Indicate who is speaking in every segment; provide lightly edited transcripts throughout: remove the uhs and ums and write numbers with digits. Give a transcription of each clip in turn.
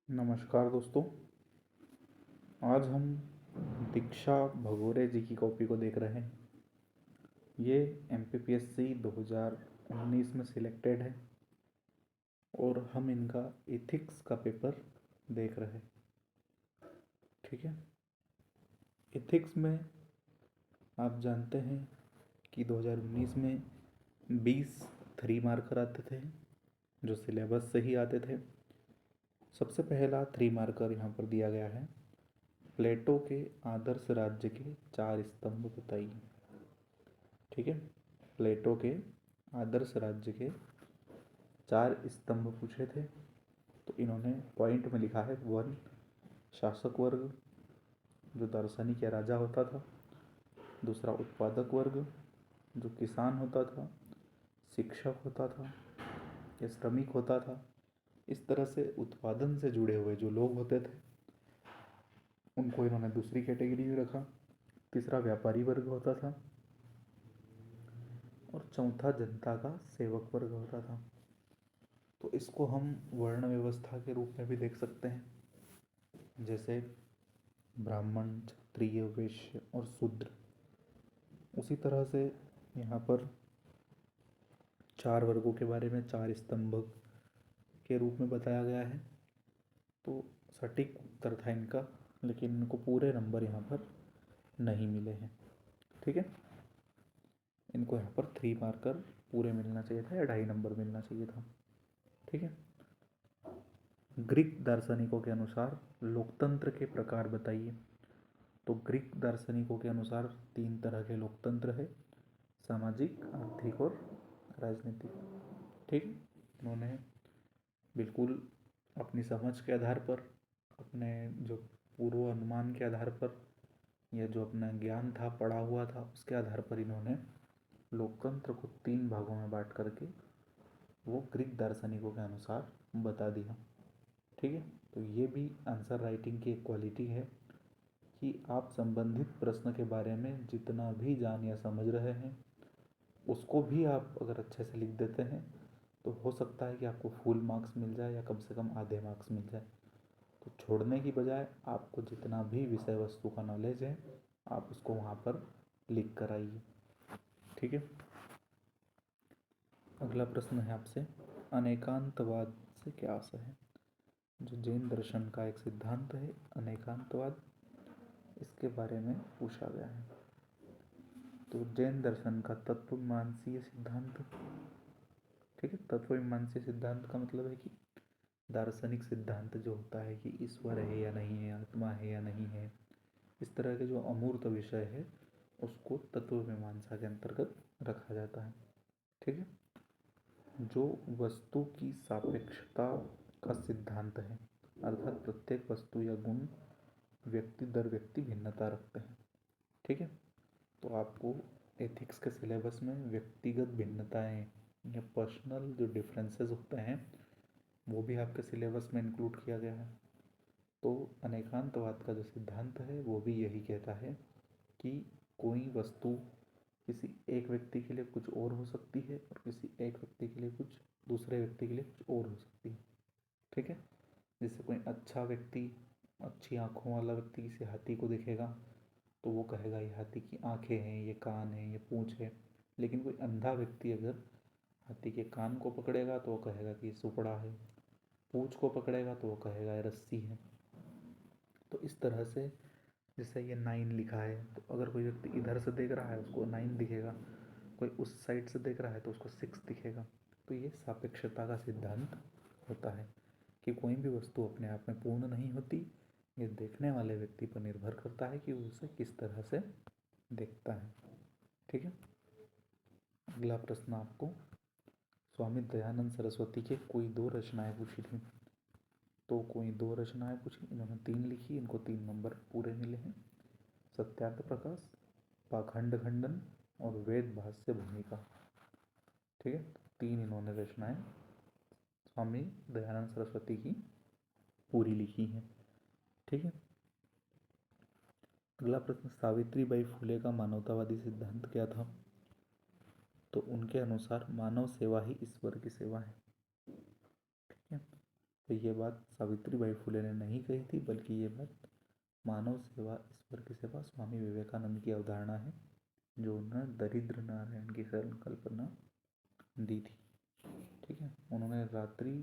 Speaker 1: नमस्कार दोस्तों। आज हम दीक्षा भगोरे जी की कॉपी को देख रहे हैं। ये MPPSC 2019 में सिलेक्टेड है और हम इनका एथिक्स का पेपर देख रहे हैं। ठीक है। एथिक्स में आप जानते हैं कि 2019 में 20 3 मार्कर आते थे जो सिलेबस से ही आते थे। सबसे पहला 3 मार्कर यहाँ पर दिया गया है। प्लेटो के आदर्श राज्य के 4 स्तंभ बताइए। ठीक है। प्लेटो के आदर्श राज्य के 4 स्तंभ पूछे थे, तो इन्होंने पॉइंट में लिखा है। 1, शासक वर्ग जो दार्शनिक या राजा होता था। दूसरा, उत्पादक वर्ग जो किसान होता था, शिक्षक होता था या श्रमिक होता था। इस तरह से उत्पादन से जुड़े हुए जो लोग होते थे उनको इन्होंने दूसरी कैटेगरी में रखा। तीसरा, व्यापारी वर्ग होता था और चौथा, जनता का सेवक वर्ग होता था। तो इसको हम वर्ण व्यवस्था के रूप में भी देख सकते हैं, जैसे ब्राह्मण, क्षत्रिय, वैश्य और शूद्र। उसी तरह से यहाँ पर 4 वर्गों के बारे में 4 स्तंभ के रूप में बताया गया है। तो सटीक उत्तर था इनका, लेकिन इनको पूरे नंबर यहाँ पर नहीं मिले हैं। ठीक है। इनको यहाँ पर 3 मार्कर पूरे मिलना चाहिए था या 2.5 नंबर मिलना चाहिए था। ठीक है। ग्रीक दार्शनिकों के अनुसार लोकतंत्र के प्रकार बताइए। तो ग्रीक दार्शनिकों के अनुसार 3 तरह के लोकतंत्र है: सामाजिक, आर्थिक और राजनीतिक। ठीक। इन्होंने बिल्कुल अपनी समझ के आधार पर, अपने जो पूर्व अनुमान के आधार पर, या जो अपना ज्ञान था, पढ़ा हुआ था, उसके आधार पर इन्होंने लोकतंत्र को 3 भागों में बांट करके वो ग्रीक दार्शनिकों के अनुसार बता दिया। ठीक है। तो ये भी आंसर राइटिंग की एक क्वालिटी है कि आप संबंधित प्रश्न के बारे में जितना भी जान या समझ रहे हैं उसको भी आप अगर अच्छे से लिख देते हैं तो हो सकता है कि आपको फुल मार्क्स मिल जाए या कम से कम आधे मार्क्स मिल जाए। तो छोड़ने की बजाय आपको जितना भी विषय वस्तु का नॉलेज है आप उसको वहाँ पर लिख कर आइए। ठीक है। अगला प्रश्न है आपसे, अनेकांतवाद से क्या आशय है। जो जैन दर्शन का एक सिद्धांत है अनेकांतवाद, इसके बारे में पूछा गया है। तो जैन दर्शन का तत्वमीमांसीय सिद्धांत। ठीक है। तत्वमीमांसीय सिद्धांत का मतलब है कि दार्शनिक सिद्धांत जो होता है कि ईश्वर है या नहीं है, आत्मा है या नहीं है, इस तरह के जो अमूर्त विषय है उसको तत्वमीमांसा के अंतर्गत रखा जाता है। ठीक है। जो वस्तु की सापेक्षता का सिद्धांत है, अर्थात प्रत्येक वस्तु या गुण व्यक्ति दर व्यक्ति भिन्नता रखते हैं। ठीक है। तो आपको एथिक्स के सिलेबस में व्यक्तिगत भिन्नताएं या पर्सनल जो डिफरेंसेस होते हैं वो भी आपके सिलेबस में इंक्लूड किया गया है। तो अनेकांतवाद का जो सिद्धांत है वो भी यही कहता है कि कोई वस्तु किसी एक व्यक्ति के लिए कुछ और हो सकती है और किसी एक व्यक्ति के लिए कुछ, दूसरे व्यक्ति के लिए कुछ और हो सकती है। ठीक है। जैसे कोई अच्छा व्यक्ति, अच्छी आँखों वाला व्यक्ति किसी हाथी को देखेगा तो वो कहेगा ये हाथी की आँखें हैं, ये कान है, ये पूँछ है। लेकिन कोई अंधा व्यक्ति अगर हाथी के कान को पकड़ेगा तो वो कहेगा कि ये सुपड़ा है, पूँछ को पकड़ेगा तो वो कहेगा ये रस्सी है। तो इस तरह से, जैसे ये 9 लिखा है तो अगर कोई व्यक्ति इधर से देख रहा है उसको 9 दिखेगा, कोई उस साइड से देख रहा है तो उसको 6 दिखेगा। तो ये सापेक्षता का सिद्धांत होता है कि कोई भी वस्तु अपने आप में पूर्ण नहीं होती, ये देखने वाले व्यक्ति पर निर्भर करता है कि वो उसे किस तरह से देखता है। ठीक है। अगला प्रश्न आपको, स्वामी दयानंद सरस्वती के कोई 2 रचनाएं पूछी थी। तो कोई 2 रचनाएं पूछी, इन्होंने 3 लिखी, इनको 3 नंबर पूरे मिले हैं। सत्यार्थ प्रकाश, पाखंड खंडन और वेद भाष्य भूमिका। ठीक है। 3 इन्होंने रचनाएं स्वामी दयानंद सरस्वती की पूरी लिखी हैं। ठीक है। अगला प्रश्न, सावित्रीबाई फुले का मानवतावादी सिद्धांत क्या था। तो उनके अनुसार मानव सेवा ही ईश्वर की सेवा है। ठीक है। तो ये बात सावित्रीबाई फुले ने नहीं कही थी, बल्कि ये बात मानव सेवा ईश्वर की सेवा स्वामी विवेकानंद की अवधारणा है, जो उन्होंने दरिद्र नारायण की संकल्पना दी थी। ठीक है, उन्होंने रात्रि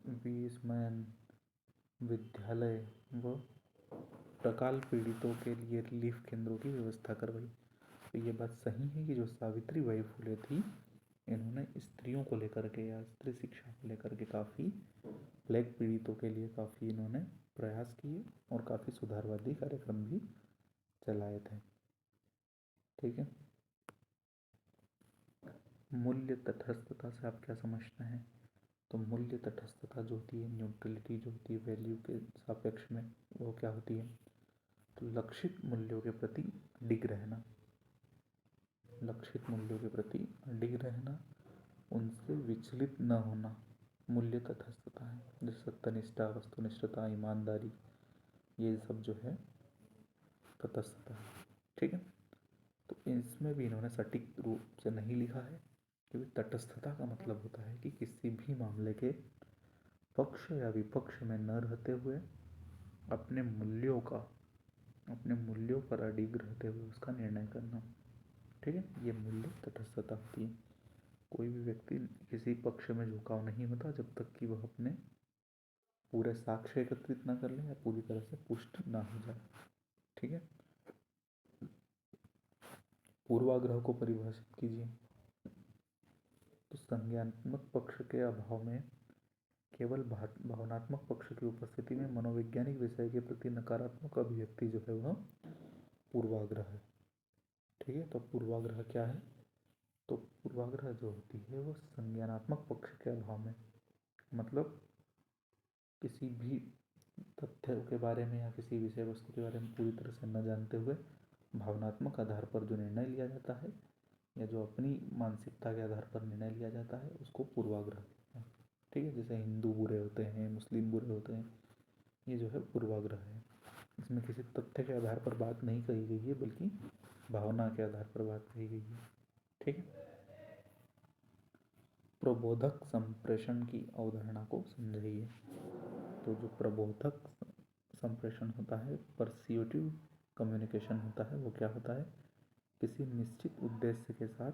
Speaker 1: विस्मयन विद्यालय व प्रकाल पीड़ितों के लिए रिलीफ केंद्रों की व्यवस्था करवाई। तो ये बात सही है कि जो सावित्रीबाई फुले थी, इन्होंने स्त्रियों को लेकर के या स्त्री शिक्षा को लेकर के काफ़ी प्लेग पीड़ितों के लिए काफ़ी इन्होंने प्रयास किए और काफ़ी सुधारवादी कार्यक्रम भी चलाए थे। ठीक है, मूल्य तटस्थता से आप क्या समझते हैं? तो मूल्य तटस्थता जो होती है, न्यूट्रलिटी जो होती है वैल्यू के सापेक्ष में, वो क्या होती है? तो लक्षित मूल्यों के प्रति अडिग रहना, लक्षित मूल्यों के प्रति अडिग रहना, उनसे विचलित न होना मूल्य तटस्थता है। जैसे सत्यनिष्ठा, वस्तुनिष्ठता, ईमानदारी, ये सब जो है तटस्थता है। ठीक है, तो इसमें भी इन्होंने सटीक रूप से नहीं लिखा है, क्योंकि तटस्थता का मतलब होता है कि किसी भी मामले के पक्ष या विपक्ष में न रहते हुए अपने मूल्यों पर अडिग रहते हुए उसका निर्णय करना। ठीक है, ये मूल्य तटस्थता होती है। कोई भी व्यक्ति किसी पक्ष में झुकाव नहीं होता जब तक कि वह अपने पूरे साक्ष्य एकत्रित ना कर ले या पूरी तरह से पुष्ट ना हो जाए। ठीक है, पूर्वाग्रह को परिभाषित कीजिए। तो संज्ञानात्मक पक्ष के अभाव में केवल भावनात्मक पक्ष की उपस्थिति में मनोवैज्ञानिक विषय के प्रति नकारात्मक अभिव्यक्ति जो है वह पूर्वाग्रह है। ठीक है, तो पूर्वाग्रह क्या है? तो पूर्वाग्रह जो होती है वो संज्ञानात्मक पक्ष के अभाव में, मतलब किसी भी तथ्य के बारे में या किसी विषय वस्तु के बारे में पूरी तरह से न जानते हुए भावनात्मक आधार पर जो निर्णय लिया जाता है या जो अपनी मानसिकता के आधार पर निर्णय लिया जाता है उसको पूर्वाग्रह कहते हैं। ठीक है, जैसे हिंदू बुरे होते हैं, मुस्लिम बुरे होते हैं, ये जो है पूर्वाग्रह है। इसमें किसी तथ्य के आधार पर बात नहीं कही गई है, बल्कि भावना के आधार पर बात कही गई है। ठीक है, प्रबोधक संप्रेषण की अवधारणा को समझिए। तो जो प्रबोधक संप्रेषण होता है, परस्यूटिव कम्युनिकेशन होता है, वो क्या होता है? किसी निश्चित उद्देश्य के साथ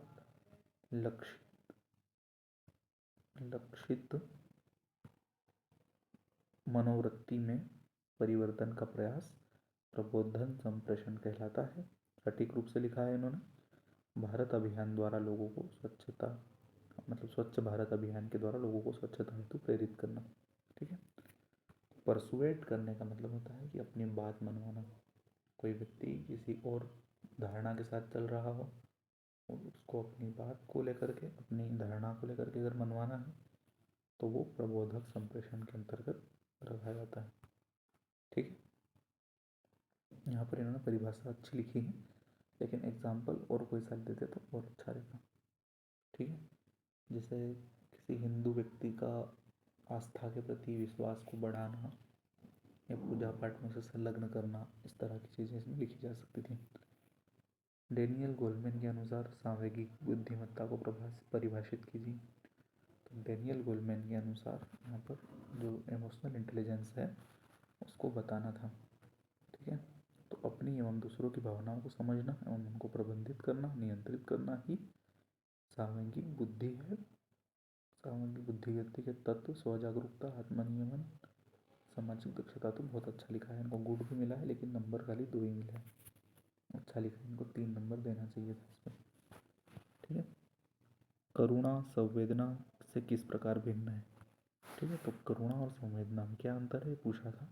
Speaker 1: लक्षित मनोवृत्ति में परिवर्तन का प्रयास प्रबोधन संप्रेषण कहलाता है। सटीक रूप से लिखा है इन्होंने, भारत अभियान द्वारा लोगों को स्वच्छता, मतलब स्वच्छ भारत अभियान के द्वारा लोगों को स्वच्छता हेतु प्रेरित करना। ठीक है, परसुएट करने का मतलब होता है कि अपनी बात मनवाना। कोई व्यक्ति किसी और धारणा के साथ चल रहा हो और उसको अपनी बात को लेकर के, अपनी धारणा को लेकर के अगर मनवाना है तो वो प्रबोधक संप्रेषण के अंतर्गत रखा जाता है। ठीक है, यहाँ पर इन्होंने परिभाषा अच्छी लिखी है, लेकिन एग्जाम्पल और कोई साथ देते तो और अच्छा रहता। ठीक है, जैसे किसी हिंदू व्यक्ति का आस्था के प्रति विश्वास को बढ़ाना या पूजा पाठ में उसे संलग्न करना, इस तरह की चीज़ें इसमें लिखी जा सकती थी। डेनियल गोलमैन के अनुसार सांवेगिक बुद्धिमत्ता को परिभाषित कीजिए। तो डेनियल गोलमैन के अनुसार यहाँ पर जो इमोशनल इंटेलिजेंस है उसको बताना था। ठीक है, तो अपनी एवं दूसरों की भावनाओं को समझना एवं उनको प्रबंधित करना, नियंत्रित करना ही सांवेगिक बुद्धि है। सांवेगिक बुद्धि व्यक्ति के तत्व स्वजागरूकता, आत्मनियमन, सामाजिक दक्षता। तो बहुत अच्छा लिखा है, इनको गुड भी मिला है लेकिन नंबर खाली 2 ही मिला है। अच्छा लिखा है, इनको 3 नंबर देना चाहिए था इसमें। ठीक है, करुणा संवेदना से किस प्रकार भिन्न है? ठीक है, तो करुणा और संवेदना में क्या अंतर है पूछा था।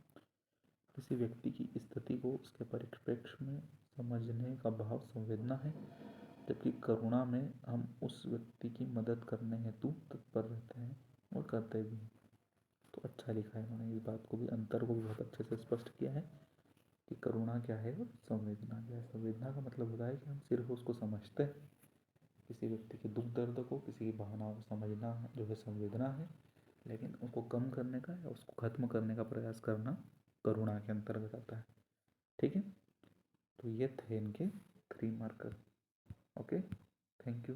Speaker 1: किसी व्यक्ति की स्थिति को उसके परिप्रेक्ष्य में समझने का भाव संवेदना है, जबकि करुणा में हम उस व्यक्ति की मदद करने हेतु तत्पर रहते हैं और करते भी हैं। तो अच्छा लिखा है उन्होंने, इस बात को भी, अंतर को भी बहुत अच्छे से स्पष्ट किया है कि करुणा क्या है और संवेदना क्या है। संवेदना का मतलब होता है कि हम सिर्फ उसको समझते हैं, किसी व्यक्ति के दुख दर्द को, किसी की भावनाओं को समझना जो है संवेदना है, लेकिन उसको कम करने का या उसको खत्म करने का प्रयास करना करुणा के अंतर्गत आता है। ठीक है, तो ये थे इनके 3 मार्कर। Okay, thank you.